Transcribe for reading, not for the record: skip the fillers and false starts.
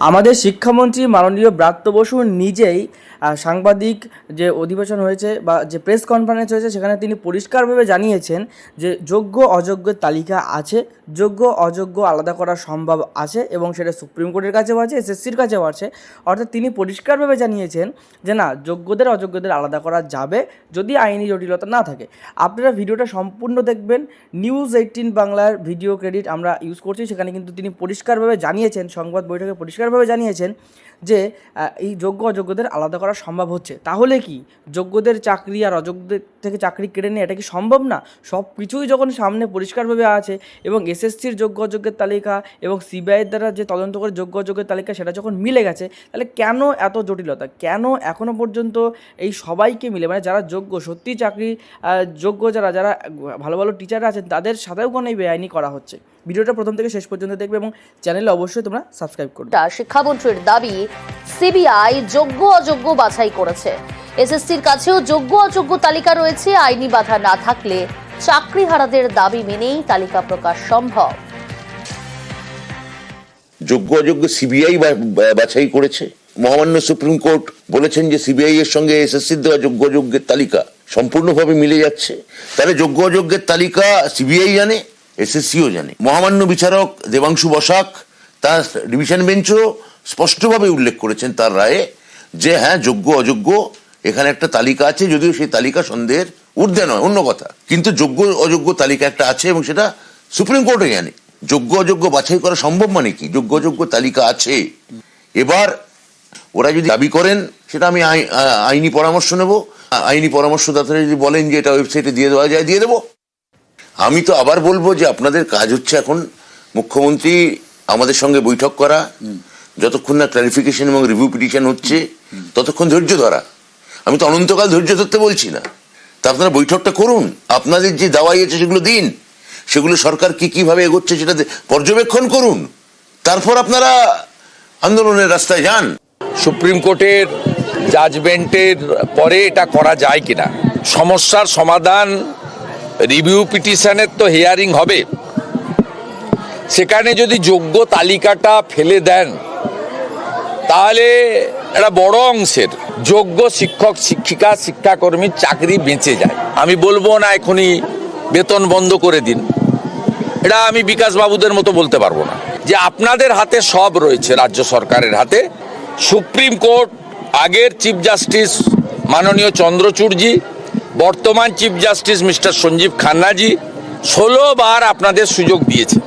আমাদের শিক্ষামন্ত্রী মাননীয় ব্রাত্য বসু নিজেই সাংবাদিক যে অধিবেশন হয়েছে বা যে প্রেস কনফারেন্স হয়েছে সেখানে তিনি পরিষ্কারভাবে জানিয়েছেন যে যোগ্য অযোগ্যের তালিকা আছে, যোগ্য অযোগ্য আলাদা করা সম্ভব আছে এবং সেটা সুপ্রিম কোর্টের কাছেও আছে, এসএসসির কাছেও আছে। অর্থাৎ তিনি পরিষ্কারভাবে জানিয়েছেন যে না, যোগ্যদের অযোগ্যদের আলাদা করা যাবে যদি আইনি জটিলতা না থাকে। আপনারা ভিডিওটা সম্পূর্ণ দেখবেন। নিউজ18 বাংলার ভিডিও ক্রেডিট আমরা ইউজ করছি, সেখানে কিন্তু তিনি পরিষ্কারভাবে জানিয়েছেন, সংবাদ বৈঠকে পরিষ্কারভাবে জানিয়েছেন যে এই যোগ্য অযোগ্যদের আলাদা করা সম্ভব হচ্ছে। তাহলে কি যোগ্যদের চাকরি আর অযোগ্যদের থেকে চাকরি কেড়ে নেয়, এটা কি সম্ভব না? সব কিছুই যখন সামনে পরিষ্কারভাবে আছে এবং এসএসসির যোগ্য অযোগ্যের তালিকা এবং সিবিআইয়ের দ্বারা যে তদন্ত করে যোগ্য অযোগ্যের তালিকা সেটা যখন মিলে গেছে, তাহলে কেন এত জটিলতা? কেন এখনও পর্যন্ত এই সবাইকে মিলে, মানে যারা যোগ্য, সত্যি চাকরি যোগ্য, যারা যারা ভালো ভালো টিচাররা আছেন তাদের সাথেও কোনো এই বেআইনি করা হচ্ছে? ভিডিওটা প্রথম থেকে শেষ পর্যন্ত দেখবে এবং চ্যানেলে অবশ্যই তোমরা সাবস্ক্রাইব করবে। শিক্ষামন্ত্রীর দাবি, সিবিআই যোগ্য অযোগ্য বাছাই করেছে। এসএসসির কাছেও যোগ্য অযোগ্য তালিকা রয়েছে। আইনি বাধা না থাকলে চাকরিহারাদের দাবি মেনেই তালিকা প্রকাশ সম্ভব। যোগ্য অযোগ্য সিবিআই বাছাই করেছে। মহামান্য সুপ্রিম কোর্ট বলেছেন যে সিবিআই এর সঙ্গে এসএসসির দেওয়া যোগ্য অযোগ্যের তালিকা সম্পূর্ণভাবে মিলে যাচ্ছে। তাহলে যোগ্য অযোগ্যের তালিকা সিবিআই জানে, এসএসসিও জানে। মহামান্য বিচারক দেবাংশু বসাক তার ডিভিশন বেঞ্চও স্পষ্টভাবে উল্লেখ করেছেন তার রায়ে যে হ্যাঁ, যোগ্য অযোগ্য এখানে একটা তালিকা আছে, যদিও সেই তালিকা সন্দেহের ঊর্ধ্বে নয়, অন্য কথা, কিন্তু যোগ্য অযোগ্য তালিকা একটা আছে এবং সেটা সুপ্রিম কোর্টে জানে। যোগ্য অযোগ্য বাছাই করা সম্ভব মানে কি? যোগ্য অযোগ্য তালিকা আছে। এবার ওরা যদি দাবি করেন, সেটা আমি আইনি পরামর্শ নেব। আইনি পরামর্শদাতারা যদি বলেন যে এটা ওয়েবসাইটে দিয়ে দেওয়া যায়, দিয়ে দেবো। আমি তো আবার বলবো যে আপনাদের কাজ হচ্ছে এখন মুখ্যমন্ত্রী আমাদের সঙ্গে বৈঠক করা, যতক্ষণ না ক্লারিফিকেশন এবং রিভিউ পিটিশন হচ্ছে ততক্ষণ ধৈর্য ধরা। আমি তো অনন্তকাল ধৈর্য ধরতে বলছি না। তা আপনারা বৈঠকটা করুন, আপনাদের যে দাওয়াই আছে সেগুলো দিন, সেগুলো সরকার কিভাবে এগোচ্ছে সেটা পর্যবেক্ষণ করুন, তারপর আপনারা আন্দোলনের রাস্তায় যান। সুপ্রিম কোর্টের জাজমেন্টের পরে এটা করা যায় কিনা, সমস্যার সমাধান রিভিউ পিটিশনের তো হিয়ারিং হবে, সেখানে যদি যোগ্য তালিকাটা ফেলে দেন তাহলে একটা বড় অংশের যোগ্য শিক্ষক শিক্ষিকা শিক্ষাকর্মীর চাকরি বেঁচে যায়। আমি বলবো না এখনই বেতন বন্ধ করে দিন, এটা আমি বিকাশ বাবুদের মতো বলতে পারবো না। যে আপনাদের হাতে সব রয়েছে, রাজ্য সরকারের হাতে। সুপ্রিম কোর্ট আগের চিফ জাস্টিস মাননীয় চন্দ্রচূড়জি, বর্তমান চিফ জাস্টিস মিস্টার সঞ্জীব খান্নাজি 16 বার আপনাদের সুযোগ দিয়েছে।